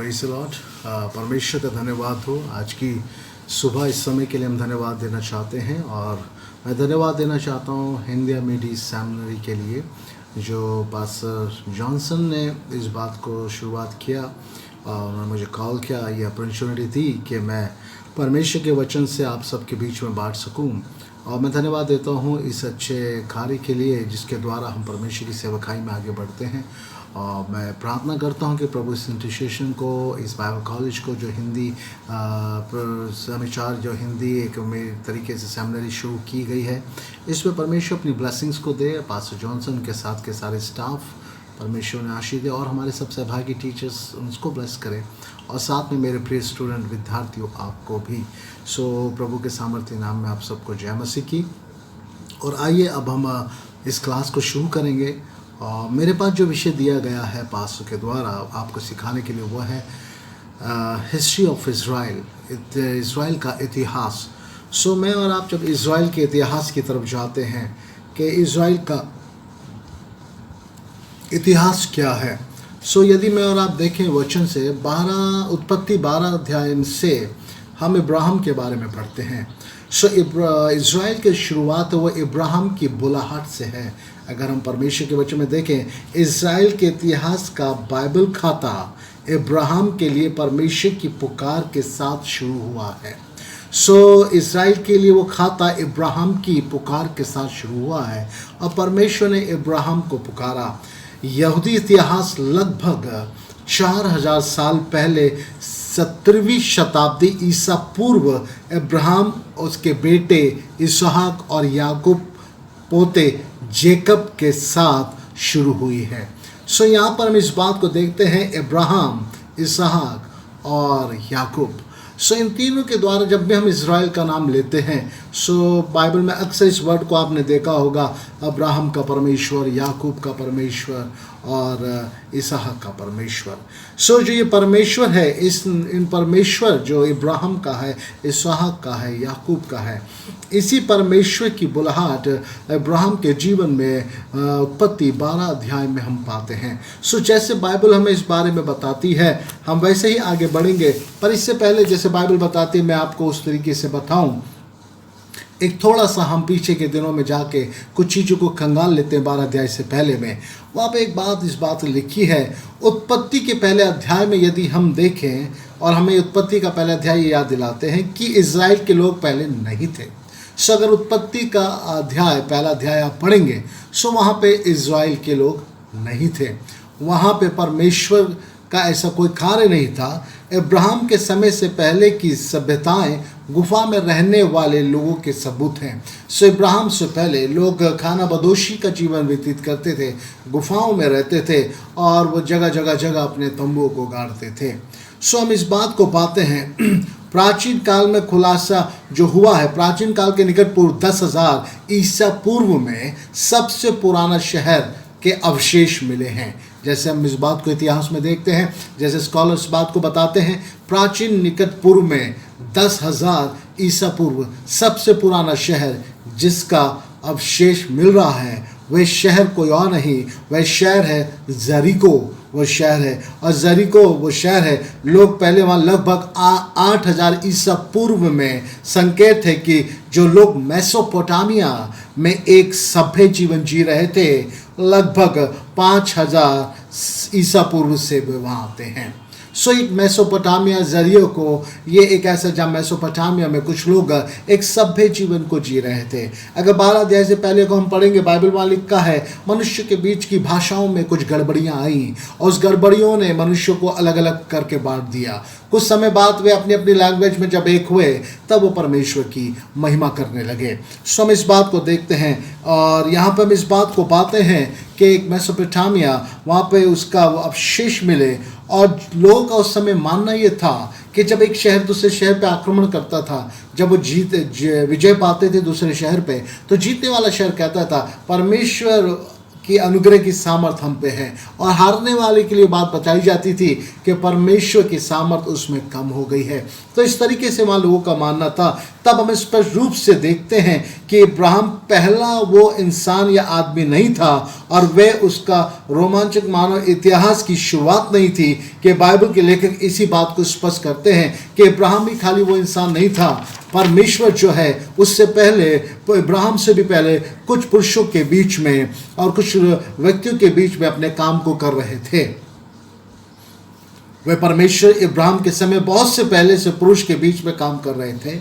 Praise the Lord. परमेश्वर का धन्यवाद हो। आज की सुबह इस समय के लिए हम धन्यवाद देना चाहते हैं और मैं धन्यवाद देना चाहता हूँ इंडिया मीडिया सेमिनरी के लिए जो पास्टर जॉनसन ने इस बात को शुरुआत किया और उन्होंने मुझे कॉल किया, ये अपॉर्चुनिटी दी कि मैं परमेश्वर के वचन से आप सबके बीच में बांट सकूं। और मैं धन्यवाद देता हूं इस अच्छे कार्य के लिए जिसके द्वारा हम परमेश्वर की सेवकाई में आगे बढ़ते हैं। और मैं प्रार्थना करता हूं कि प्रभु इस इंस्टीट्यूशन को, इस बाइबल कॉलेज को, जो हिंदी समाचार, जो हिंदी एक मेरे तरीके से सेमिनरी शुरू की गई है, इसमें परमेश्वर अपनी ब्लेसिंग्स को दे। पास्टर जॉनसन के साथ के सारे स्टाफ परमेश्वर ने आशीष दे और हमारे सब सहभागी टीचर्स उनको ब्लेस करें और साथ में मेरे प्रिय स्टूडेंट विद्यार्थियों आपको भी। सो प्रभु के सामर्थ्य नाम में आप सबको जय मसीह की। और आइए अब हम इस क्लास को शुरू करेंगे। और मेरे पास जो विषय दिया गया है पास्टर के द्वारा आपको सिखाने के लिए वो है हिस्ट्री ऑफ इज़राइल, इज़राइल का इतिहास। सो मैं और आप जब इज़राइल के इतिहास की तरफ जाते हैं कि इज़राइल का इतिहास क्या है, सो यदि मैं और आप देखें वचन से उत्पत्ति 12 अध्याय से हम इब्राहिम के बारे में पढ़ते हैं। सो इज़राइल की शुरुआत वो इब्राहिम की बुलाहट से है। अगर हम परमेश्वर के वचन में देखें, इज़राइल के इतिहास का बाइबल खाता इब्राहिम के लिए परमेश्वर की पुकार के साथ शुरू हुआ है। सो इज़राइल के लिए वो खाता इब्राहिम की पुकार के साथ शुरू हुआ है और परमेश्वर ने इब्राहिम को पुकारा। यहूदी इतिहास लगभग 4000 साल पहले 17वीं शताब्दी ईसा पूर्व इब्राहिम, उसके बेटे इसहाक और याकूब पोते जेकब के साथ शुरू हुई है। सो यहाँ पर हम इस बात को देखते हैं, इब्राहिम, इसहाक और याकूब। सो इन तीनों के द्वारा जब भी हम इज़राइल का नाम लेते हैं, सो बाइबल में अक्सर इस वर्ड को आपने देखा होगा, अब्राहम का परमेश्वर, याकूब का परमेश्वर और इसहाक का परमेश्वर। सो जो ये परमेश्वर है, इन परमेश्वर जो इब्राहिम का है, इसहाक का है, याकूब का है, इसी परमेश्वर की बुलाहट इब्राहिम के जीवन में उत्पत्ति 12 अध्याय में हम पाते हैं। सो जैसे बाइबल हमें इस बारे में बताती है हम वैसे ही आगे बढ़ेंगे, पर इससे पहले जैसे बाइबल बताती है मैं आपको उस तरीके से बताऊं। एक थोड़ा सा हम पीछे के दिनों में जाके कुछ चीज़ों को खंगाल लेते हैं। 12 अध्याय से पहले में वहाँ पे इस बात लिखी है, उत्पत्ति के पहले अध्याय में यदि हम देखें और हमें उत्पत्ति का पहला अध्याय याद दिलाते हैं कि इज़राइल के लोग पहले नहीं थे। सो अगर उत्पत्ति का पहला अध्याय आप पढ़ेंगे, सो वहाँ पे इज़राइल के लोग नहीं थे, वहाँ पे परमेश्वर का ऐसा कोई कार्य नहीं था। इब्राहिम के समय से पहले की सभ्यताएं गुफा में रहने वाले लोगों के सबूत हैं। सो इब्राहिम से पहले लोग खाना बदोशी का जीवन व्यतीत करते थे, गुफाओं में रहते थे और वो जगह अपने तंबुओं को गाड़ते थे। सो हम इस बात को पाते हैं प्राचीन काल में खुलासा जो हुआ है, प्राचीन काल के निकट पूर्व 10,000 ईसा पूर्व में सबसे पुराना शहर के अवशेष मिले हैं। जैसे हम इस बात को इतिहास में देखते हैं, जैसे स्कॉलर्स बात को बताते हैं, प्राचीन निकट पूर्व में 10,000 ईसा पूर्व सबसे पुराना शहर जिसका अवशेष मिल रहा है, वह शहर कोई और नहीं, वह शहर है जरीको। वो शहर है और जरीको वो शहर है। लोग पहले वहाँ लगभग 8000 ईसा पूर्व में संकेत है कि जो लोग मेसोपोटामिया में एक सभ्य जीवन जी रहे थे, लगभग 5000 ईसा पूर्व से वे वहाँ आते हैं। सो एक मेसोपोटामिया जरियो को ये एक ऐसा जहाँ मेसोपोटामिया में कुछ लोग एक सभ्य जीवन को जी रहे थे। अगर 12 अध्याय से पहले को हम पढ़ेंगे, बाइबल में लिखा है मनुष्य के बीच की भाषाओं में कुछ गड़बड़ियाँ आई और उस गड़बड़ियों ने मनुष्य को अलग अलग करके बांट दिया। कुछ समय बाद वे अपनी अपनी लैंग्वेज में जब एक हुए तब वो परमेश्वर की महिमा करने लगे। सो हम इस बात को देखते हैं और यहाँ पर हम इस बात को पाते हैं कि एक मेसोपोटामिया वहाँ पे उसका अवशेष मिले और लोगों का उस समय मानना ये था कि जब एक शहर दूसरे शहर पे आक्रमण करता था, जब वो विजय पाते थे दूसरे शहर पे, तो जीतने वाला शहर कहता था परमेश्वर कि अनुग्रह की सामर्थ हम पे है, और हारने वाले के लिए बात बताई जाती थी कि परमेश्वर की सामर्थ उसमें कम हो गई है। तो इस तरीके से वहाँ लोगों का मानना था। तब हम स्पष्ट रूप से देखते हैं कि इब्राहिम पहला वो इंसान या आदमी नहीं था, और वह उसका रोमांचक मानव इतिहास की शुरुआत नहीं थी। कि बाइबल के लेखक इसी बात को स्पष्ट करते हैं कि इब्राहिम ही खाली वो इंसान नहीं था, परमेश्वर जो है उससे पहले, इब्राहिम से भी पहले कुछ पुरुषों के बीच में और कुछ व्यक्तियों के बीच में अपने काम को कर रहे थे। वह परमेश्वर इब्राहिम के समय बहुत से पहले से पुरुष के बीच में काम कर रहे थे,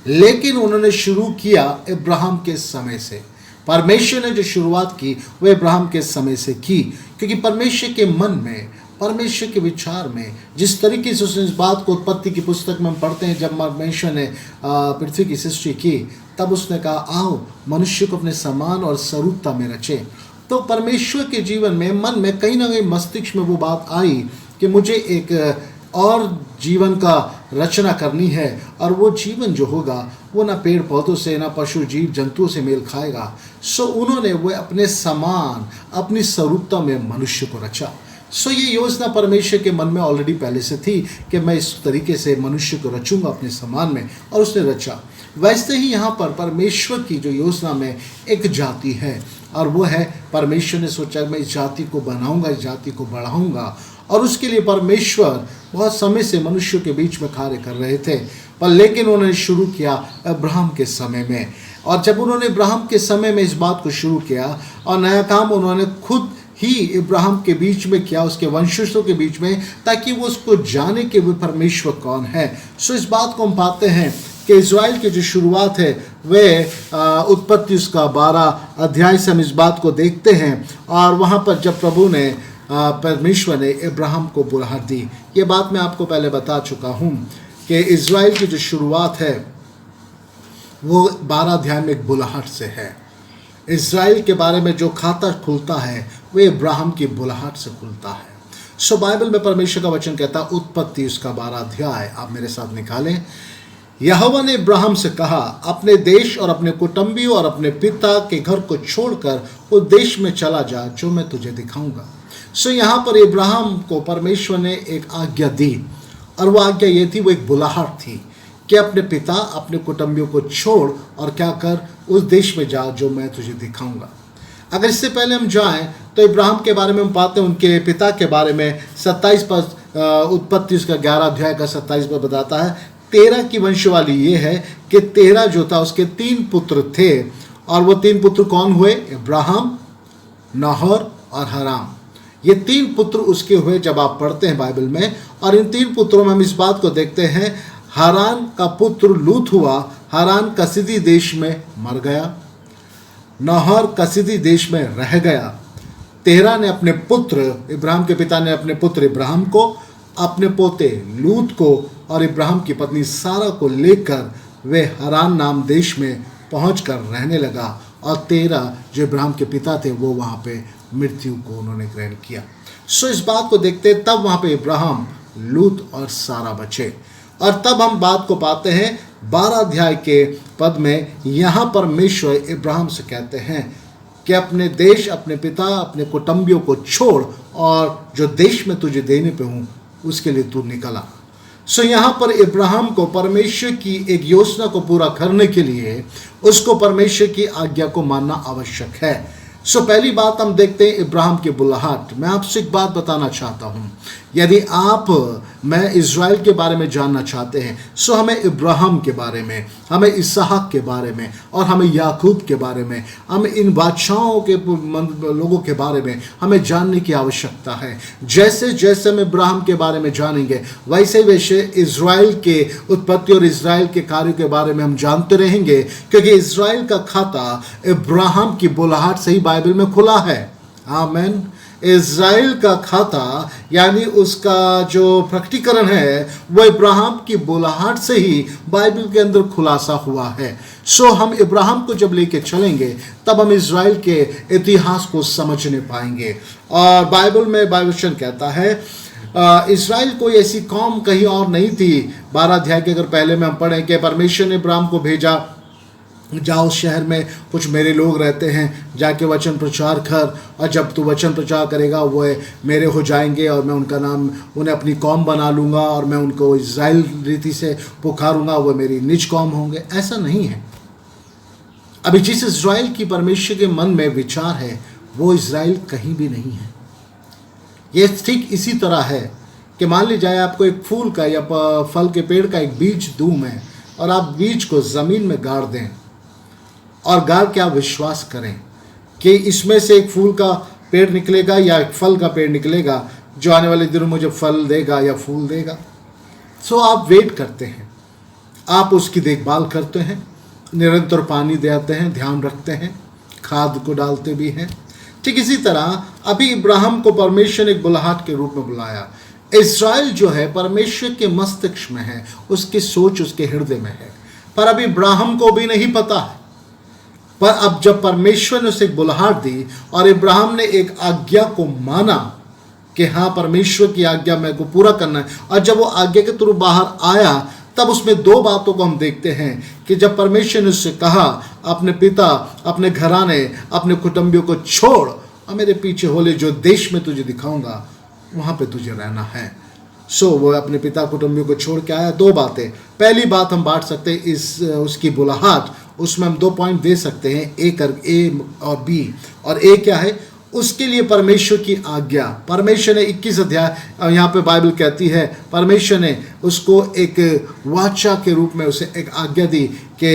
लेकिन उन्होंने शुरू किया इब्राहिम के समय से। परमेश्वर ने जो शुरुआत की वह इब्राहिम के समय से की, क्योंकि परमेश्वर के मन में, परमेश्वर के विचार में जिस तरीके से उसने इस बात को उत्पत्ति की पुस्तक में हम पढ़ते हैं, जब परमेश्वर ने पृथ्वी की सृष्टि की, तब उसने कहा आओ मनुष्य को अपने समान और स्वरूपता में रचे। तो परमेश्वर के जीवन में, मन में कहीं ना कहीं मस्तिष्क में वो बात आई कि मुझे एक और जीवन का रचना करनी है, और वो जीवन जो होगा वो ना पेड़ पौधों से, ना पशु जीव जंतुओं से मेल खाएगा। सो उन्होंने वो अपने समान, अपनी स्वरूपता में मनुष्य को रचा। सो ये योजना परमेश्वर के मन में ऑलरेडी पहले से थी कि मैं इस तरीके से मनुष्य को रचूंगा अपने समान में, और उसने रचा। वैसे ही यहाँ पर परमेश्वर की जो योजना में एक जाति है, और वो है परमेश्वर ने सोचा मैं इस जाति को बनाऊंगा, इस जाति को बढ़ाऊंगा, और उसके लिए परमेश्वर बहुत समय से मनुष्यों के बीच में कार्य कर रहे थे। पर लेकिन उन्होंने शुरू किया अब्राहम के समय में, और जब उन्होंने अब्राहम के समय में इस बात को शुरू किया, और नया काम उन्होंने खुद ही इब्राहिम के बीच में किया, उसके वंशजों के बीच में, ताकि वो उसको जाने कि वो परमेश्वर कौन है। सो इस बात को हम पाते हैं कि इज़राइल की जो शुरुआत है वह उत्पत्ति उसका 12 अध्याय से हम इस बात को देखते हैं। और वहाँ पर जब प्रभु ने, परमेश्वर ने इब्राहिम को बुलाहट दी, ये बात मैं आपको पहले बता चुका हूँ कि इज़राइल की जो शुरुआत है वो 12 अध्याय में एक बुलाहट से है। इज़राइल के बारे में जो खाता खुलता है वह इब्राहिम की बुलाहट से खुलता है। सो बाइबल में परमेश्वर का वचन कहता है, उत्पत्ति उसका 12 अध्याय आप मेरे साथ निकालें। यहोवा ने इब्राहिम से कहा, अपने देश और अपने कुटुंबियों और अपने पिता के घर को छोड़कर उस देश में चला जा जो मैं तुझे दिखाऊंगा। सो यहाँ पर इब्राहिम को परमेश्वर ने एक आज्ञा दी, और वो आज्ञा ये थी, वो एक बुलाहट थी कि अपने पिता, अपने कुटुंबियों को छोड़ और क्या कर, उस देश में जा जो मैं तुझे दिखाऊंगा। अगर इससे पहले हम जाएं तो इब्राहिम के बारे में हम पाते हैं, उनके पिता के बारे में 27 पद, उत्पत्ति उसका 11 अध्याय का 27 पद बताता है। 13 की वंशवाली ये है कि 13 जो था उसके 3 पुत्र थे, और वो 3 पुत्र कौन हुए? इब्राहिम, नाहोर और हराम। ये 3 पुत्र उसके हुए जब आप पढ़ते हैं बाइबल में। और इन 3 पुत्रों में हम इस बात को देखते हैं, हारान का पुत्र लूत हुआ, हारान कसीदी देश में मर गया, नाहोर कसीदी देश में रह गया। 13 ने अपने पुत्र, इब्राहिम के पिता ने अपने पुत्र इब्राहिम को, अपने पोते लूत को और इब्राहिम की पत्नी सारा को लेकर वे हारान नाम देश में पहुंचकर रहने लगा, और 13 जो इब्राहिम के पिता थे वो वहाँ पे मृत्यु को उन्होंने ग्रहण किया। सो इस बात को देखते तब वहाँ पे इब्राहिम, लूत और सारा बचे। और तब हम बात को पाते हैं 12 अध्याय के पद में, यहाँ परमेश्वर इब्राहिम से कहते हैं कि अपने देश, अपने पिता, अपने कुटुंबियों को छोड़, और जो देश में तुझे देने पे हूँ उसके लिए तू निकला। सो यहाँ पर इब्राहिम को परमेश्वर की एक योजना को पूरा करने के लिए उसको परमेश्वर की आज्ञा को मानना आवश्यक है। सो पहली बात हम देखते हैं इब्राहिम की बुलाहट। मैं आपसे एक बात बताना चाहता हूँ, यदि आप, मैं इज़राइल के बारे में जानना चाहते हैं, सो हमें इब्राहिम के बारे में, हमें इसहाक के बारे में, और हमें याकूब के बारे में, हमें इन बादशाहों के लोगों के बारे में हमें जानने की आवश्यकता है। जैसे जैसे हम इब्राहिम के बारे में जानेंगे, वैसे वैसे इज़राइल के उत्पत्ति और इज़राइल के कार्यों के बारे में हम जानते रहेंगे, क्योंकि इज़राइल का खाता इब्राहिम की बुलाहट से ही बाइबल में खुला है। आमीन। इज़राइल का खाता यानी उसका जो प्रकटीकरण है वो इब्राहिम की बुलाहट से ही बाइबल के अंदर खुलासा हुआ है। सो हम इब्राहिम को जब लेके चलेंगे तब हम इज़राइल के इतिहास को समझने पाएंगे। और बाइबल में बाइबल कहता है इज़राइल कोई ऐसी कौम कहीं और नहीं थी। 12 अध्याय के अगर पहले में हम पढ़ें कि परमेश्वर ने इब्राहिम को भेजा जा उस शहर में कुछ मेरे लोग रहते हैं, जाके वचन प्रचार कर, और जब तू वचन प्रचार करेगा वो मेरे हो जाएंगे और मैं उनका नाम, उन्हें अपनी कौम बना लूँगा और मैं उनको इज़राइल रीति से पुकारूँगा, वो मेरी निज कौम होंगे। ऐसा नहीं है। अभी जिस इज़राइल की परमेश्वर के मन में विचार है वो इज़राइल कहीं भी नहीं है। ये ठीक इसी तरह है कि मान ली जाए आपको एक फूल का या फल के पेड़ का एक बीज दूँ मैं, और आप बीज को ज़मीन में गाड़ दें और गाड़ के आप विश्वास करें कि इसमें से एक फूल का पेड़ निकलेगा या एक फल का पेड़ निकलेगा जो आने वाले दिनों मुझे फल देगा या फूल देगा। सो आप वेट करते हैं, आप उसकी देखभाल करते हैं, निरंतर पानी देते हैं, ध्यान रखते हैं, खाद को डालते भी हैं। ठीक इसी तरह अभी इब्राहिम को परमेश्वर ने एक बुलाहट के रूप में बुलाया। इज़राइल जो है परमेश्वर के मस्तिष्क में है, उसकी सोच उसके हृदय में है, पर अभी इब्राहिम को भी नहीं पता है। पर अब जब परमेश्वर ने उसे एक बुलाहट दी और इब्राहिम ने एक आज्ञा को माना कि हाँ परमेश्वर की आज्ञा मेरे को पूरा करना है, और जब वो आज्ञा के थ्रू बाहर आया तब उसमें दो बातों को हम देखते हैं कि जब परमेश्वर ने उससे कहा अपने पिता, अपने घराने, अपने कुटुंबियों को छोड़ और मेरे पीछे होले जो देश में तुझे दिखाऊंगा वहाँ पे तुझे रहना है। सो वो अपने पिता कुटुंबियों को छोड़ के आया। दो बातें, पहली बात हम बांट सकते हैं इस उसकी बुलाहट, उसमें हम 2 पॉइंट दे सकते हैं, ए और बी। और ए क्या है? उसके लिए परमेश्वर की आज्ञा। परमेश्वर ने 21 अध्याय यहाँ पे बाइबल कहती है परमेश्वर ने उसको एक वाचा के रूप में उसे एक आज्ञा दी कि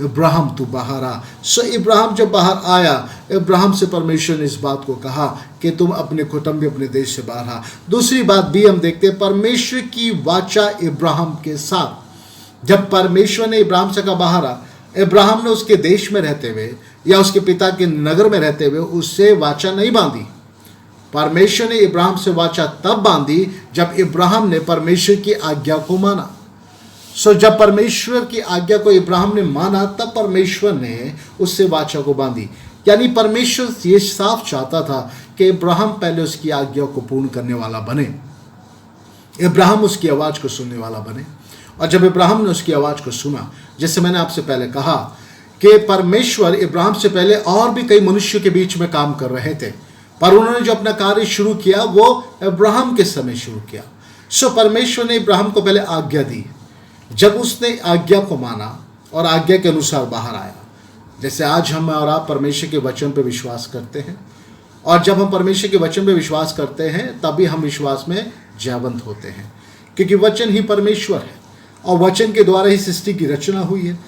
इब्राहिम तू बाहर आ। सो इब्राहिम जब बाहर आया, इब्राहिम से परमेश्वर ने इस बात को कहा कि तुम अपने कुटुंब अपने देश से बाहर आ। दूसरी बात भी हम देखते हैं, परमेश्वर की वाचा इब्राहिम के साथ। जब परमेश्वर ने इब्राहिम से कहा बाहर आ, इब्राहिम ने उसके देश में रहते हुए या उसके पिता के नगर में रहते हुए उससे वाचा नहीं बांधी। परमेश्वर ने इब्राहिम से वाचा तब बांधी जब इब्राहिम ने परमेश्वर की आज्ञा को माना। सो जब परमेश्वर की आज्ञा को इब्राहिम ने माना तब परमेश्वर ने उससे वाचा को बांधी। यानी परमेश्वर ये साफ चाहता था कि इब्राहिम पहले उसकी आज्ञा को पूर्ण करने वाला बने, इब्राहिम उसकी आवाज को सुनने वाला बने। और जब इब्राहिम ने उसकी आवाज को सुना, जैसे मैंने आपसे पहले कहा कि परमेश्वर इब्राहिम से पहले और भी कई मनुष्य के बीच में काम कर रहे थे, पर उन्होंने जो अपना कार्य शुरू किया वो इब्राहिम के समय शुरू किया। सो परमेश्वर ने इब्राहिम को पहले आज्ञा दी। जब उसने आज्ञा को माना और आज्ञा के अनुसार बाहर आया, जैसे आज हम और आप परमेश्वर के वचन पर विश्वास करते हैं, और जब हम परमेश्वर के वचन पर विश्वास करते हैं तभी हम विश्वास में जयवंत होते हैं, क्योंकि वचन ही परमेश्वर है और वचन के द्वारा ही सृष्टि की रचना हुई है।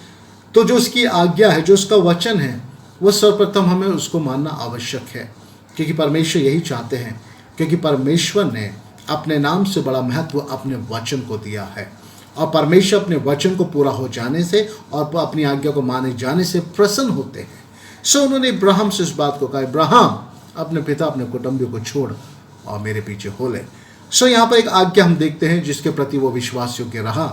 तो जो उसकी आज्ञा है, जो उसका वचन है, वह सर्वप्रथम हमें उसको मानना आवश्यक है, क्योंकि परमेश्वर यही चाहते हैं, क्योंकि परमेश्वर ने अपने नाम से बड़ा महत्व अपने वचन को दिया है, और परमेश्वर अपने वचन को पूरा हो जाने से और अपनी आज्ञा को माने जाने से प्रसन्न होते हैं। सो उन्होंने इब्राहिम से इस बात को कहा, इब्राहिम अपने पिता अपने कुटुंबियों को छोड़ और मेरे पीछे हो ले। सो यहाँ पर एक आज्ञा हम देखते हैं जिसके प्रति वो विश्वास योग्य रहा।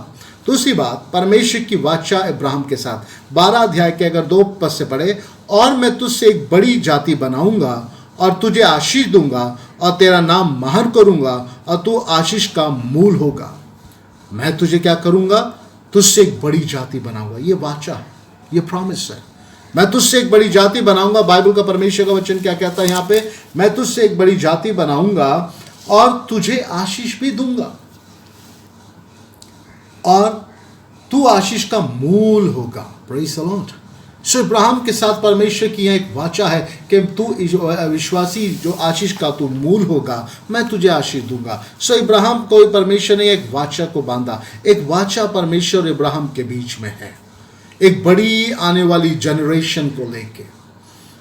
दूसरी बात, परमेश्वर की वाचा इब्राहिम के साथ 12 अध्याय के अगर 2 पद से पढ़े, और मैं तुझसे एक बड़ी जाति बनाऊंगा और तुझे आशीष दूंगा और तेरा नाम महान करूंगा और तू आशीष का मूल होगा। मैं तुझे क्या करूंगा? तुझसे एक बड़ी जाति बनाऊंगा। ये वाचा है, ये प्रॉमिस है। मैं तुझसे एक बड़ी जाति बनाऊंगा। बाइबल का परमेश्वर का वचन क्या कहता है यहाँ पे? मैं तुझसे एक बड़ी जाति बनाऊंगा और तुझे आशीष भी दूंगा और तू आशीष का मूल होगा। Praise the Lord. So Ibrahim के साथ परमेश्वर की यह एक वाचा है कि तू विश्वासी जो आशीष का तू मूल होगा, मैं तुझे आशीष दूंगा। सो इब्राहिम को परमेश्वर ने एक वाचा को बांधा। एक वाचा परमेश्वर और इब्राहिम के बीच में है, एक बड़ी आने वाली जनरेशन को लेके,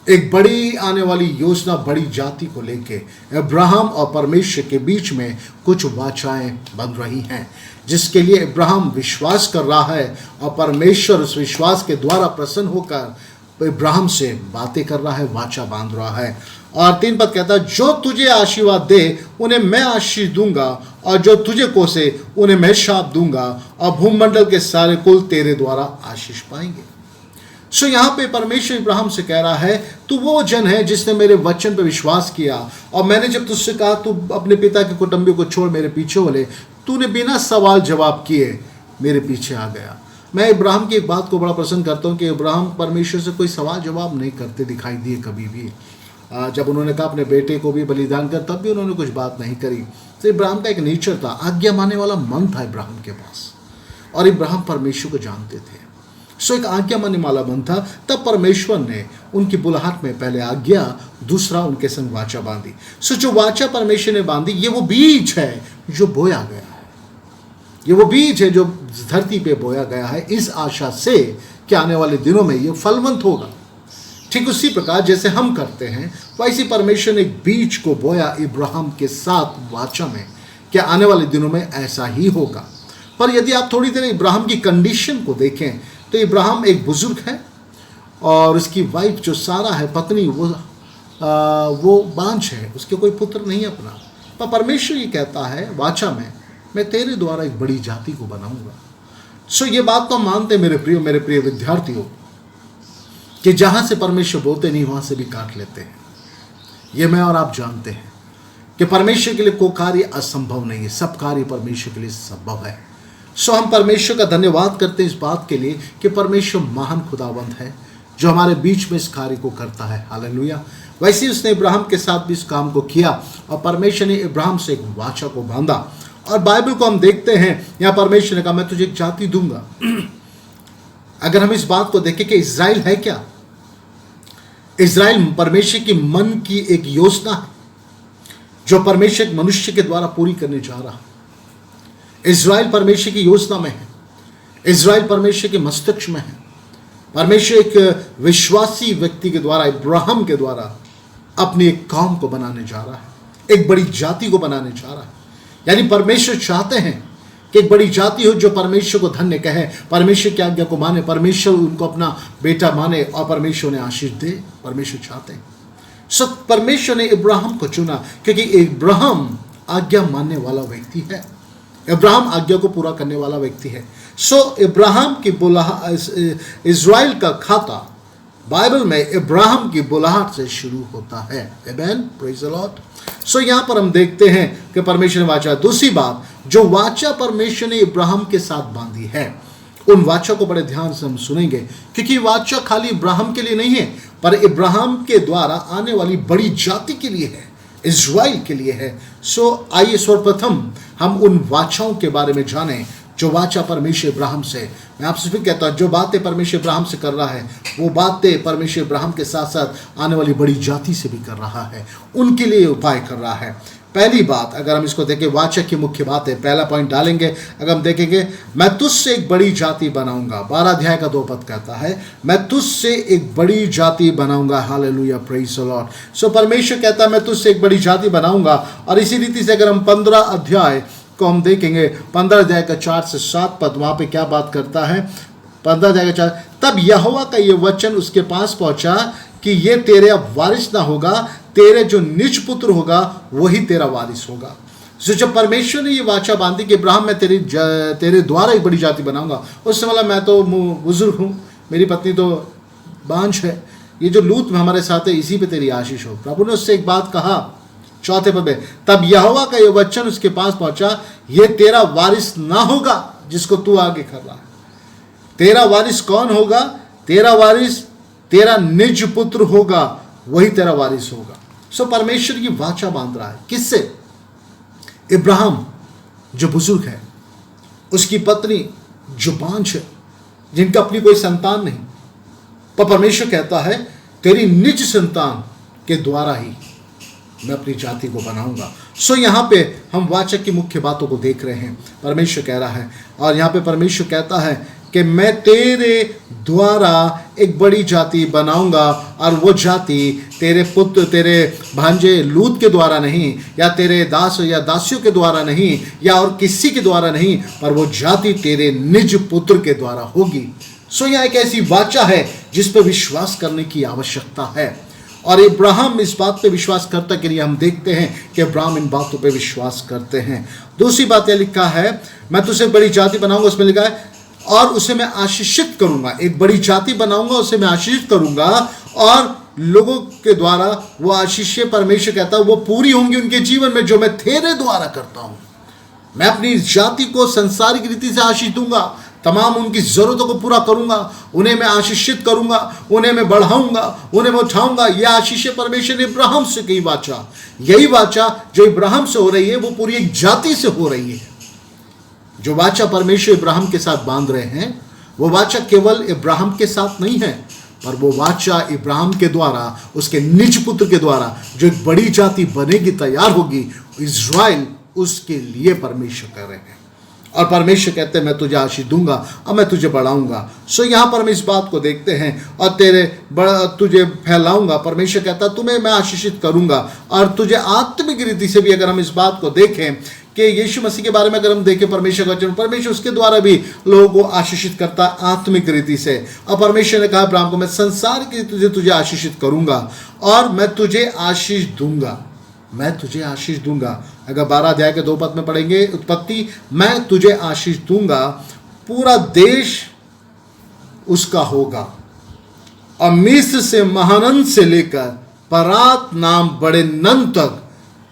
एक बड़ी आने वाली योजना, बड़ी जाति को लेके इब्राहिम और परमेश्वर के बीच में कुछ वाचाएं बन रही हैं, जिसके लिए इब्राहिम विश्वास कर रहा है और परमेश्वर उस विश्वास के द्वारा प्रसन्न होकर इब्राहिम से बातें कर रहा है, वाचा बांध रहा है। और 3 पद कहता है, जो तुझे आशीर्वाद दे उन्हें मैं आशीष दूंगा और जो तुझे कोसे उन्हें मैं शाप दूंगा और भूमंडल के सारे कुल तेरे द्वारा आशीष पाएंगे। सो यहाँ पे परमेश्वर इब्राहिम से कह रहा है, तू वो जन है जिसने मेरे वचन पे विश्वास किया, और मैंने जब तुझसे कहा तू अपने पिता के कुटुंबियों को छोड़ मेरे पीछे हो ले, तूने बिना सवाल जवाब किए मेरे पीछे आ गया। मैं इब्राहिम की एक बात को बड़ा पसंद करता हूँ कि इब्राहिम परमेश्वर से कोई सवाल जवाब नहीं करते दिखाई दिए कभी भी। जब उन्होंने कहा अपने बेटे को भी बलिदान कर, तब भी उन्होंने कुछ बात नहीं करी। तो इब्राहिम का एक नेचर था, आज्ञा मानने वाला मन था इब्राहिम के पास, और इब्राहिम परमेश्वर को जानते थे। सो एक आज्ञा मानने वाला मन था। तब परमेश्वर ने उनकी बुलाहट में पहले आज्ञा, दूसरा उनके संग वाचा बांधी। सो जो वाचा परमेश्वर ने बांधी, ये वो बीज है जो बोया गया है, ये वो बीज है जो धरती पे बोया गया है, इस आशा से कि आने वाले दिनों में ये फलवंत होगा। ठीक उसी प्रकार जैसे हम करते हैं, वैसे परमेश्वर ने एक बीज को बोया इब्राहिम के साथ वाचा में, कि आने वाले दिनों में ऐसा ही होगा। पर यदि आप थोड़ी देर इब्राहिम की कंडीशन को देखें, तो इब्राहिम एक बुजुर्ग है और उसकी वाइफ जो सारा है, पत्नी, वो बांझ है, उसके कोई पुत्र नहीं अपना। पर परमेश्वर ये कहता है वाचा में, मैं तेरे द्वारा एक बड़ी जाति को बनाऊंगा। सो ये बात तो मानते मेरे प्रिय विद्यार्थियों, कि जहां से परमेश्वर बोलते नहीं वहां से भी काट लेते हैं। ये मैं और आप जानते हैं कि परमेश्वर के लिए कोई कार्य असंभव नहीं है, सब कार्य परमेश्वर के लिए संभव है। सो हम परमेश्वर का धन्यवाद करते हैं इस बात के लिए कि परमेश्वर महान खुदावंत है जो हमारे बीच में इस कार्य को करता है। हालेलुया। वैसे ही उसने इब्राहिम के साथ भी इस काम को किया, और परमेश्वर ने इब्राहिम से एक वाचा को बांधा। और बाइबल को हम देखते हैं, यहाँ परमेश्वर ने कहा मैं तुझे एक जाति दूंगा। अगर हम इस बात को देखें कि इज़राइल है क्या, इज़राइल परमेश्वर की मन की एक योजना है जो परमेश्वर मनुष्य के द्वारा पूरी करने जा रहा है। इज़राइल परमेश्वर की योजना में है, इज़राइल परमेश्वर के मस्तिष्क में है। परमेश्वर एक विश्वासी व्यक्ति के द्वारा, इब्राहिम के द्वारा, अपनी एक कौम को बनाने जा रहा है, एक बड़ी जाति को बनाने जा रहा है। यानी परमेश्वर चाहते हैं कि एक बड़ी जाति हो जो परमेश्वर को धन्य कहे, परमेश्वर की आज्ञा को माने, परमेश्वर उनको अपना बेटा माने और परमेश्वर ने आशीष दे। परमेश्वर चाहते हैं। सब परमेश्वर ने इब्राहिम को चुना क्योंकि इब्राहिम आज्ञा मानने वाला व्यक्ति है, इब्राहिम आज्ञा को पूरा करने वाला व्यक्ति है। सो इब्राहिम की इज़राइल का खाता बाइबल में इब्राहिम की बुलाहट से शुरू होता है। आमेन, प्रेज द लॉर्ड। सो यहाँ पर हम देखते हैं कि परमेश्वर ने वाचा, दूसरी बात जो वाचा परमेश्वर ने इब्राहिम के साथ बांधी है, उन वाचा को बड़े ध्यान से हम सुनेंगे, क्योंकि वाचा खाली इब्राहिम के लिए नहीं है, पर इब्राहिम के द्वारा आने वाली बड़ी जाति के लिए है, इज़राइल के लिए है। सो आइए सर्वप्रथम हम उन वाचाओं के बारे में जानें जो वाचा परमेश्वर इब्राहिम से, मैं आपसे फिर कहता हूँ, जो बातें परमेश्वर इब्राहिम से कर रहा है, वो बातें परमेश्वर इब्राहिम के साथ साथ आने वाली बड़ी जाति से भी कर रहा है, उनके लिए उपाय कर रहा है। पहली बात अगर हम इसको देखें, वाचा की मुख्य बात है, पहला पॉइंट डालेंगे। अगर हम देखेंगे, मैं तुझसे एक बड़ी जाति बनाऊंगा, 12 अध्याय का 2 पद कहता है, मैं तुझसे एक बड़ी जाति बनाऊंगा। Hallelujah, praise the Lord. So परमेश्वर कहता है मैं तुझसे एक बड़ी जाति बनाऊंगा। और इसी रीति से अगर हम 15 अध्याय को हम देखेंगे, 15 अध्याय का 4 से 7 पद, वहां पे क्या बात करता है? 15 अध्याय का 4, तब यहोवा का ये वचन उसके पास पहुंचा कि ये तेरे अब वारिस ना होगा, तेरे जो निज पुत्र होगा वही तेरा वारिस होगा। सो जब परमेश्वर ने ये वाचा बांधी कि इब्राहिम मैं तेरे द्वारा एक बड़ी जाति बनाऊंगा, उस समय मैं तो बुजुर्ग हूँ, मेरी पत्नी तो बांझ है, ये जो लूत में हमारे साथ है इसी पे तेरी आशीष हो। प्रभु ने उससे एक बात कहा, चौथे पद में, तब यहोवा का ये वचन उसके पास पहुंचा, ये तेरा वारिस ना होगा जिसको तू आगे कर रहा है। तेरा वारिस कौन होगा? तेरा वारिस तेरा निज पुत्र होगा, वही तेरा वारिस होगा। सो परमेश्वर की वाचा बांध रहा है, किससे? इब्राहिम जो बुजुर्ग है, उसकी पत्नी जो बांझ है, जिनका अपनी कोई संतान नहीं, पर परमेश्वर कहता है तेरी निज संतान के द्वारा ही मैं अपनी जाति को बनाऊंगा। सो यहाँ पे हम वाचक की मुख्य बातों को देख रहे हैं, परमेश्वर कह रहा है, और यहाँ पे परमेश्वर कहता है कि मैं तेरे द्वारा एक बड़ी जाति बनाऊंगा, और वो जाति तेरे पुत्र, तेरे भांजे लूत के द्वारा नहीं, या तेरे दास या दासियों के द्वारा नहीं, या और किसी के द्वारा नहीं, पर वो जाति तेरे निज पुत्र के द्वारा होगी। सो यहाँ एक ऐसी वाचा है जिस पर विश्वास करने की आवश्यकता है, और इब्राहिम इस बात पे विश्वास करता के लिए हम देखते हैं कि इब्राहिम इन बातों पे विश्वास करते हैं। दूसरी बात यह लिखा है, मैं तुझे बड़ी जाति बनाऊंगा, उसमें लिखा है, और उसे मैं आशीषित करूंगा। एक बड़ी जाति बनाऊंगा, उसे मैं आशीषित करूंगा, और लोगों के द्वारा वो आशीषें, परमेश्वर कहता है, वो पूरी होंगी उनके जीवन में जो मैं तेरे द्वारा करता हूं। मैं अपनी जाति को संसारिक रीति से आशीष दूंगा, तमाम उनकी ज़रूरतों को पूरा करूंगा, उन्हें मैं आशीषित करूंगा, उन्हें मैं बढ़ाऊंगा, उन्हें मैं उठाऊंगा। यह आशीष परमेश्वर ने इब्राहिम से कही वाचा, यही वाचा जो इब्राहिम से हो रही है वो पूरी एक जाति से हो रही है। जो वाचा परमेश्वर इब्राहिम के साथ बांध रहे हैं वो वाचा केवल इब्राहिम के साथ नहीं है, पर वो वाचा इब्राहिम के द्वारा, उसके निज पुत्र के द्वारा जो एक बड़ी जाति बनेगी, तैयार होगी, इज़राइल, उसके लिए परमेश्वर कर रहे हैं। और परमेश्वर कहते हैं मैं तुझे आशीष दूंगा और मैं तुझे बढ़ाऊंगा। सो यहाँ पर हम इस बात को देखते हैं, और तुझे फैलाऊंगा। परमेश्वर कहता है तुम्हें मैं आशीषित करूंगा और तुझे आत्मिक रीति से भी, अगर हम इस बात को देखें कि यीशु मसीह के बारे में अगर हम देखें, परमेश्वर उसके द्वारा भी लोगों को आशीषित करता है आत्मिक रीति से। और परमेश्वर ने कहा अब्राहम को मैं संसार की तुझे आशीषित करूंगा और मैं तुझे आशीष दूंगा, मैं तुझे आशीष दूंगा। अगर 12 अध्याय के 2 पद में पढ़ेंगे उत्पत्ति, मैं तुझे आशीष दूंगा, पूरा देश उसका होगा और मिस्र से महानंद से लेकर परात नाम बड़े नंद तक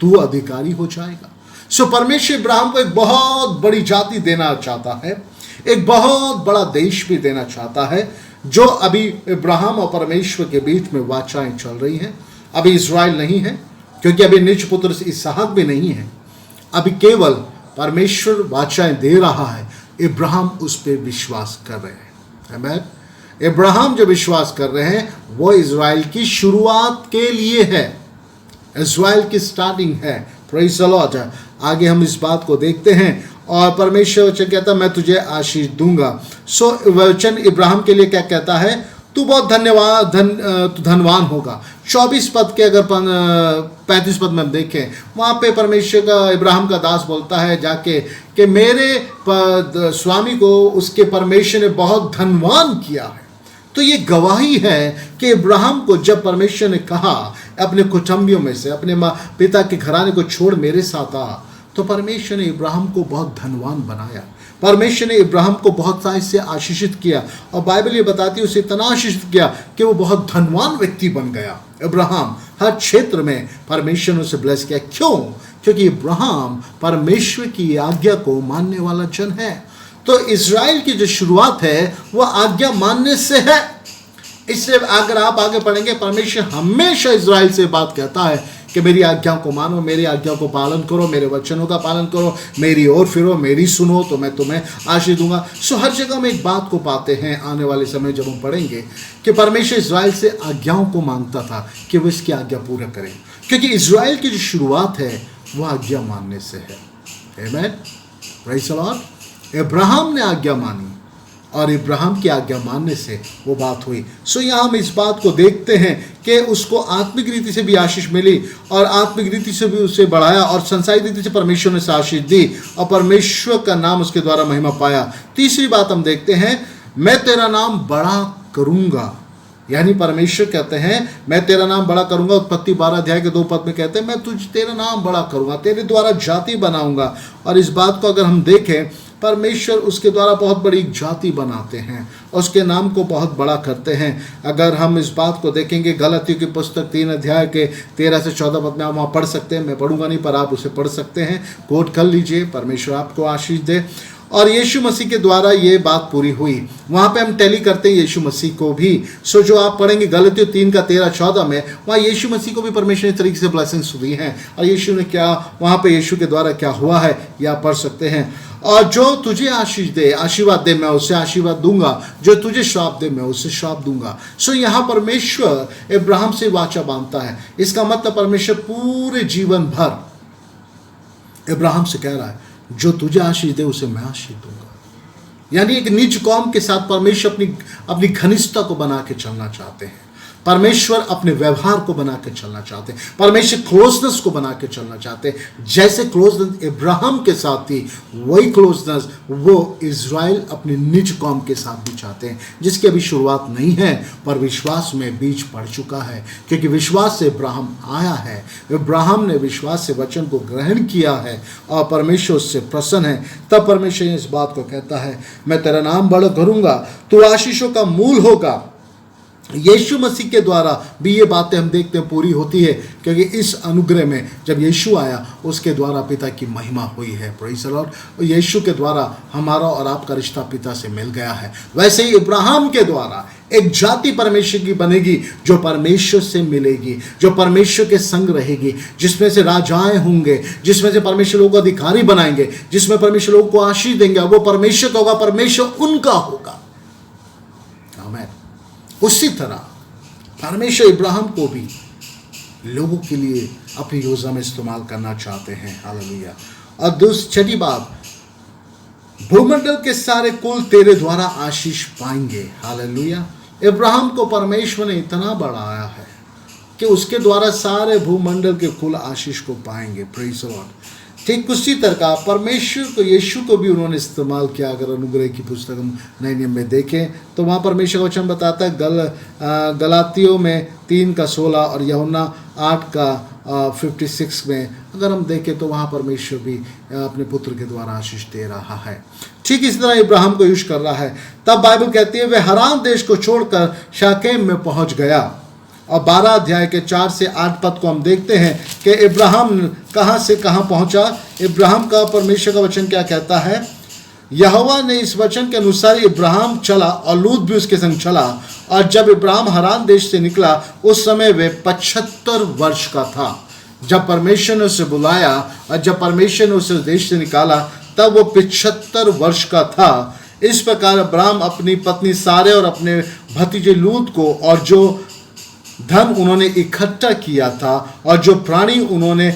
तू अधिकारी हो जाएगा। सो परमेश्वर इब्राहिम को एक बहुत बड़ी जाति देना चाहता है, एक बहुत बड़ा देश भी देना चाहता है। जो अभी इब्राहिम और परमेश्वर के बीच में वाचाएं चल रही हैं, अभी इज़राइल नहीं है, क्योंकि अभी निज पुत्र इसहाक भी नहीं है, अभी केवल परमेश्वर वाचाएं दे रहा है, इब्राहिम उस पर विश्वास कर रहे हैं। आमीन। इब्राहिम जो विश्वास कर रहे हैं वो इज़राइल की शुरुआत के लिए है, इज़राइल की स्टार्टिंग है। Praise the Lord. आगे हम इस बात को देखते हैं, और परमेश्वर वचन कहता है मैं तुझे आशीष दूंगा। सो वचन इब्राहिम के लिए क्या कहता है, तू बहुत धनवान होगा। 24 पद के अगर 35 पद में हम देखें, वहाँ पे परमेश्वर का इब्राहिम का दास बोलता है जाके कि मेरे स्वामी को उसके परमेश्वर ने बहुत धनवान किया है। तो ये गवाही है कि इब्राहिम को जब परमेश्वर ने कहा अपने कुटुंबियों में से, अपने पिता के घराने को छोड़ मेरे साथ आ, तो परमेश्वर ने इब्राहिम को बहुत धनवान बनाया। परमेश्वर ने इब्राहिम को बहुत सारे से आशीषित किया, और बाइबल ये बताती है उसे इतना आशीषित किया कि वो बहुत धनवान व्यक्ति बन गया। इब्राहिम हर क्षेत्र में परमेश्वर ने उसे ब्लेस किया। क्यों? क्योंकि इब्राहिम परमेश्वर की आज्ञा को मानने वाला जन है। तो इज़राइल की जो शुरुआत है वो आज्ञा मानने से है। इससे अगर आप आगे पढ़ेंगे, परमेश्वर हमेशा इज़राइल से बात कहता है कि मेरी आज्ञाओं को मानो, मेरी आज्ञाओं को पालन करो, मेरे वचनों का पालन करो, मेरी ओर फिरो, मेरी सुनो तो मैं तुम्हें आशीष दूंगा। सो हर जगह में एक बात को पाते हैं, आने वाले समय जब हम पढ़ेंगे, कि परमेश्वर इज़राइल से आज्ञाओं को मांगता था कि वो इसकी आज्ञा पूरा करें, क्योंकि इज़राइल की जो शुरुआत है वो आज्ञा मानने से है। आमीन। Praise the Lord. इब्राहिम ने आज्ञा मानी और इब्राहिम की आज्ञा मानने से वो बात हुई। सो यहाँ हम इस बात को देखते हैं कि उसको आत्मिक रीति से भी आशीष मिली और आत्मिक रीति से भी उसे बढ़ाया, और संसारिक रीति से परमेश्वर ने उसे आशीष दी और परमेश्वर का नाम उसके द्वारा महिमा पाया। तीसरी बात हम देखते हैं, मैं तेरा नाम बड़ा करूँगा। यानी परमेश्वर कहते हैं मैं तेरा नाम बड़ा करूंगा। उत्पत्ति 12 अध्याय के 2 पद में कहते हैं मैं तेरा नाम बड़ा करूंगा, तेरे द्वारा जाति बनाऊंगा। और इस बात को अगर हम देखें, परमेश्वर उसके द्वारा बहुत बड़ी जाति बनाते हैं और उसके नाम को बहुत बड़ा करते हैं। अगर हम इस बात को देखेंगे, गलातियों की पुस्तक 3 अध्याय के 13 से 14 पद में आप वहाँ पढ़ सकते हैं, मैं पढ़ूंगा नहीं पर आप उसे पढ़ सकते हैं, कोट कर लीजिए। परमेश्वर आपको आशीष दे। और यीशु मसीह के द्वारा ये बात पूरी हुई। वहाँ पे हम टैली करते हैं यीशु मसीह को भी। सो जो आप पढ़ेंगे गलातियों 3 का 13-14 में, वहाँ यीशु मसीह को भी परमेश्वर ने तरीके से ब्लेसिंग्स हुई हैं, और यीशु ने क्या, वहाँ पे यीशु के द्वारा क्या हुआ है ये आप पढ़ सकते हैं। और जो तुझे आशीष दे, आशीर्वाद दे, मैं उसे आशीर्वाद दूंगा, जो तुझे श्राप दे मैं उसे श्राप दूंगा। सो यहाँ परमेश्वर इब्राहिम से वाचा बांधता है। इसका मतलब परमेश्वर पूरे जीवन भर इब्राहिम से कह रहा है जो तुझे आशीष दे उसे मैं आशीष दूंगा। यानी एक निज कौम के साथ परमेश्वर अपनी घनिष्ठता को बना के चलना चाहते हैं। परमेश्वर अपने व्यवहार को बना के चलना चाहते हैं। परमेश्वर क्लोजनेस को बना के चलना चाहते हैं। जैसे क्लोजनेस इब्राहिम के साथ थी, वही क्लोजनेस वो इज़राइल अपने निज कौम के साथ भी चाहते हैं, जिसकी अभी शुरुआत नहीं है पर विश्वास में बीज पड़ चुका है। क्योंकि विश्वास से इब्राहिम आया है, इब्राहिम ने विश्वास से वचन को ग्रहण किया है और परमेश्वर उससे प्रसन्न है। तब परमेश्वर इस बात को कहता है मैं तेरा नाम बड़ा करूँगा, तू आशीषों का मूल होगा यीशु मसीह के द्वारा भी ये बातें हम देखते हैं पूरी होती है, क्योंकि इस अनुग्रह में जब यीशु आया उसके द्वारा पिता की महिमा हुई है। Praise the Lord. और यीशु के द्वारा हमारा और आपका रिश्ता पिता से मिल गया है। वैसे ही इब्राहिम के द्वारा एक जाति परमेश्वर की बनेगी जो परमेश्वर से मिलेगी, जो परमेश्वर के संग रहेगी, जिसमें से राजाएं होंगे, जिसमें से परमेश्वर लोगों को अधिकारी बनाएंगे, जिसमें परमेश्वर लोगों को आशीष देंगे। वो परमेश्वर का होगा, परमेश्वर उनका होगा। आमीन। उसी तरह परमेश्वर इब्राहिम को भी लोगों के लिए अपनी योजना में इस्तेमाल करना चाहते हैं। हालेलुया। और छठी बात, भूमंडल के सारे कुल तेरे द्वारा आशीष पाएंगे। हालेलुया। इब्राहिम को परमेश्वर ने इतना बढ़ाया है कि उसके द्वारा सारे भूमंडल के कुल आशीष को पाएंगे। Praise the Lord. ठीक उसी तरह परमेश्वर को, यीशु को भी उन्होंने इस्तेमाल किया। अगर अनुग्रह की पुस्तक हम नए नियम में देखें तो वहाँ परमेश्वर का वचन बताता है गलातियों में 3:16 और यूहन्ना 8:56 में अगर हम देखें तो वहाँ परमेश्वर भी अपने पुत्र के द्वारा आशीष दे रहा है। ठीक इसी तरह इब्राहिम को यूज कर रहा है। तब बाइबल कहती है वे हरान देश को छोड़कर शाकेम में पहुँच गया। और 12 अध्याय के 4 से 8 पद को हम देखते हैं कि इब्राहिम कहाँ से कहाँ पहुँचा। इब्राहिम का परमेश्वर का वचन क्या कहता है? यहोवा ने इस वचन के अनुसार इब्राहिम चला और लूत भी उसके संग चला। और जब इब्राहिम हरान देश से निकला उस समय वे 75 वर्ष का था। जब परमेश्वर ने उसे बुलाया और जब परमेश्वर ने उसे देश से निकाला तब वो 75 वर्ष का था। इस प्रकार इब्राहिम अपनी पत्नी सारे और अपने भतीजे लूत को और जो धन उन्होंने इकट्ठा किया था और जो प्राणी उन्होंने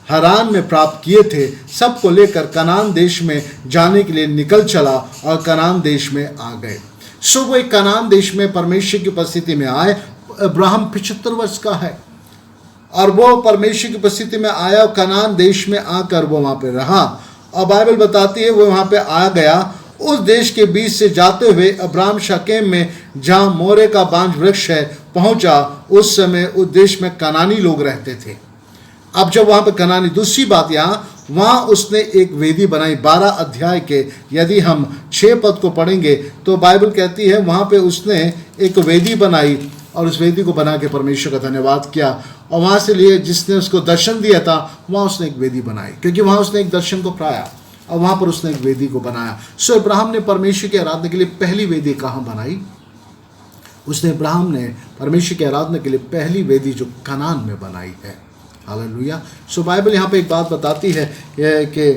हरान में प्राप्त किए थे सबको लेकर कनान देश में जाने के लिए निकल चला और कनान देश में आ गए। सो वो एक कनान देश में परमेश्वर की उपस्थिति में आए। इब्राहिम 75 वर्ष का है और वो परमेश्वर की उपस्थिति में आया। कनान देश में आकर वो वहाँ पे रहा और बाइबल बताती है वो वहाँ पे आ गया। उस देश के बीच से जाते हुए अब्राम शकेम में जहाँ मोरे का बांज वृक्ष है पहुंचा। उस समय उस देश में कनानी लोग रहते थे। अब जब वहाँ पे कनानी, दूसरी बात यहाँ, वहाँ उसने एक वेदी बनाई। 12 अध्याय के यदि हम 6 पद को पढ़ेंगे तो बाइबल कहती है वहाँ पे उसने एक वेदी बनाई और उस वेदी को बना के परमेश्वर का धन्यवाद किया। और वहाँ से लिए जिसने उसको दर्शन दिया था वहाँ उसने एक वेदी बनाई, क्योंकि वहाँ उसने एक दर्शन को पाया और वहाँ पर उसने एक वेदी को बनाया। सो इब्राहिम ने परमेश्वर की आराधना के लिए पहली वेदी कहाँ बनाई? इब्राहिम ने परमेश्वर की आराधना के लिए पहली वेदी जो कनान में बनाई है। हालेलुया। सो बाइबल यहाँ पे एक बात बताती है कि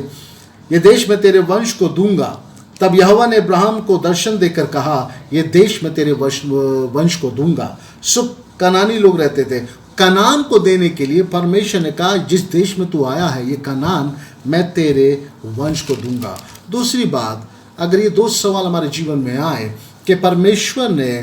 ये देश मैं तेरे वंश को दूंगा। तब यहोवा ने इब्राहिम को दर्शन देकर कहा ये देश मैं तेरे वंश को दूंगा। सो कनानी लोग रहते थे। कनान को देने के लिए परमेश्वर ने कहा जिस देश में तू आया है ये कनान मैं तेरे वंश को दूंगा। दूसरी बात, अगर ये 2 सवाल हमारे जीवन में आए कि परमेश्वर ने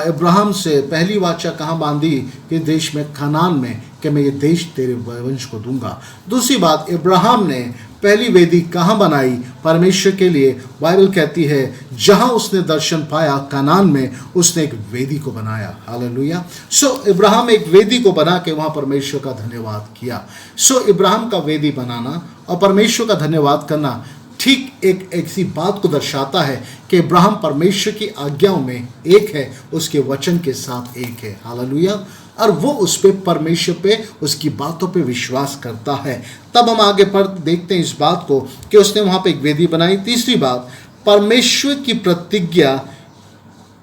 इब्राहिम से पहली वाचा कहाँ बांधी कि देश में कनान में, कि मैं ये देश तेरे वंश को दूंगा। दूसरी बात, इब्राहिम ने पहली वेदी कहाँ बनाई परमेश्वर के लिए? बाइबल कहती है जहाँ उसने दर्शन पाया कनान में उसने एक वेदी को बनाया। हालेलुया। सो इब्राहिम एक वेदी को बना के वहाँ परमेश्वर का धन्यवाद किया। सो इब्राहिम का वेदी बनाना और परमेश्वर का धन्यवाद करना ठीक एक ऐसी बात को दर्शाता है कि इब्राहिम परमेश्वर की आज्ञाओं में एक है, उसके वचन के साथ एक है। हालेलुया। और वो उस पे परमेश्वर पे उसकी बातों पे विश्वास करता है। तब हम आगे पर देखते हैं इस बात को कि उसने वहाँ पे एक वेदी बनाई। तीसरी बात, परमेश्वर की प्रतिज्ञा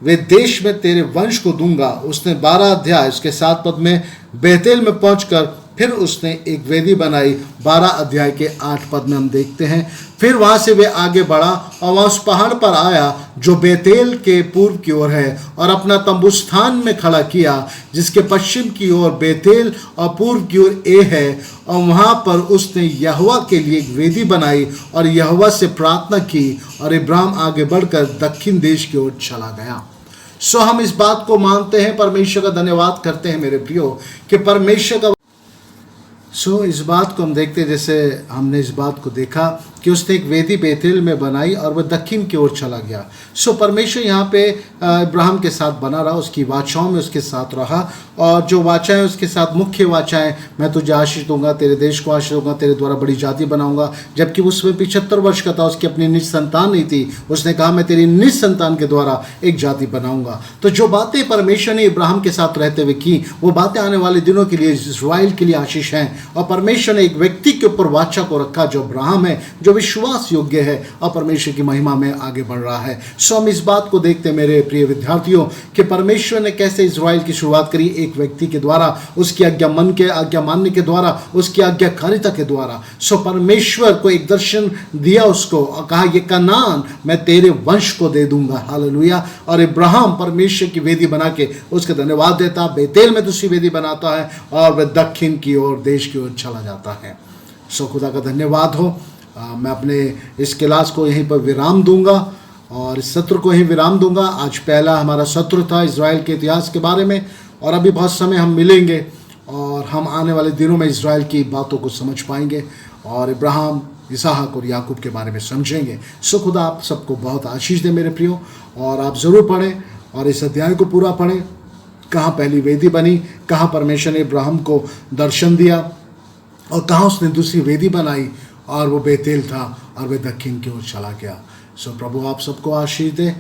वे देश में तेरे वंश को दूंगा। उसने 12 अध्याय उसके 7 पद में बेतेल में पहुंचकर फिर उसने एक वेदी बनाई। 12 अध्याय के 8 पद में हम देखते हैं फिर वहाँ से वे आगे बढ़ा और वहाँ उस पहाड़ पर आया जो बेतेल के पूर्व की ओर है और अपना तंबू स्थान में खड़ा किया जिसके पश्चिम की ओर बेतेल और पूर्व की ओर ए है। और वहाँ पर उसने यहोवा के लिए एक वेदी बनाई और यहोवा से प्रार्थना की और इब्राहिम आगे बढ़कर दक्षिण देश की ओर चला गया। सो हम इस बात को मानते हैं, परमेश्वर का धन्यवाद करते हैं मेरे प्रियो कि परमेश्वर का इस बात को हम देखते हैं, जैसे हमने इस बात को देखा कि उसने एक वेदी बेतेल में बनाई और वह दक्षिण की ओर चला गया। सो परमेश्वर यहाँ पे इब्राहिम के साथ बना रहा, उसकी वाचाओं में उसके साथ रहा, और जो वाचाएं उसके साथ मुख्य वाचाएं, मैं तुझे आशीष दूंगा, तेरे देश को आशीष दूंगा, तेरे द्वारा बड़ी जाति बनाऊंगा। जबकि उसमें 75 वर्ष का था, उसकी अपनी निज संतान नहीं थी, उसने कहा मैं तेरी निज संतान के द्वारा एक जाति बनाऊंगा। तो जो बातें परमेश्वर ने इब्राहिम के साथ रहते हुए की, वो बातें आने वाले दिनों के लिए इस्राएल के लिए आशीष हैं। और परमेश्वर ने एक व्यक्ति के ऊपर वाचा को रखा जो अब्राहम है, जो विश्वास योग्य है और परमेश्वर की महिमा में आगे बढ़ रहा है। सो हम इस बात को देखते हैं मेरे प्रिय विद्यार्थियों कि परमेश्वर ने कैसे इस्राएल की शुरुआत करी, एक व्यक्ति के द्वारा, उसकी आज्ञा मानने के द्वारा, उसकी आज्ञाकारिता के द्वारा। सो परमेश्वर को एक दर्शन दिया उसको और कहा ये कनान मैं तेरे वंश को दे दूंगा। हालेलुया। और इब्राहिम परमेश्वर की वेदी बना के उसका धन्यवाद देता, बेतेल में दूसरी वेदी बनाता है और वह दक्षिण की ओर, देश की ओर चला जाता है। सो खुदा का धन्यवाद हो। मैं अपने इस क्लास को यहीं पर विराम दूंगा और इस सत्र को यहीं विराम दूंगा। आज पहला हमारा सत्र था इज़राइल के इतिहास के बारे में, और अभी बहुत समय हम मिलेंगे और हम आने वाले दिनों में इज़राइल की बातों को समझ पाएंगे और इब्राहिम, इसहाक और याकूब के बारे में समझेंगे। सो खुदा आप सबको बहुत आशीष दे मेरे प्रियो, और आप ज़रूर पढ़ें और इस अध्याय को पूरा पढ़ें। कहाँ पहली वेदी बनी, कहाँ परमेश्वर ने इब्राहिम को दर्शन दिया और कहाँ उसने दूसरी वेदी बनाई, और वो बेतेल था और वह दक्षिण की ओर चला गया। सो प्रभु आप सबको आशीष दे,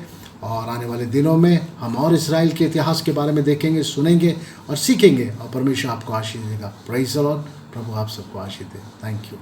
और आने वाले दिनों में हम और इस्राएल के इतिहास के बारे में देखेंगे, सुनेंगे और सीखेंगे, और परमेश्वर आपको आशीष देगा। Praise the Lord. प्रभु आप सबको आशीष दे। Thank you.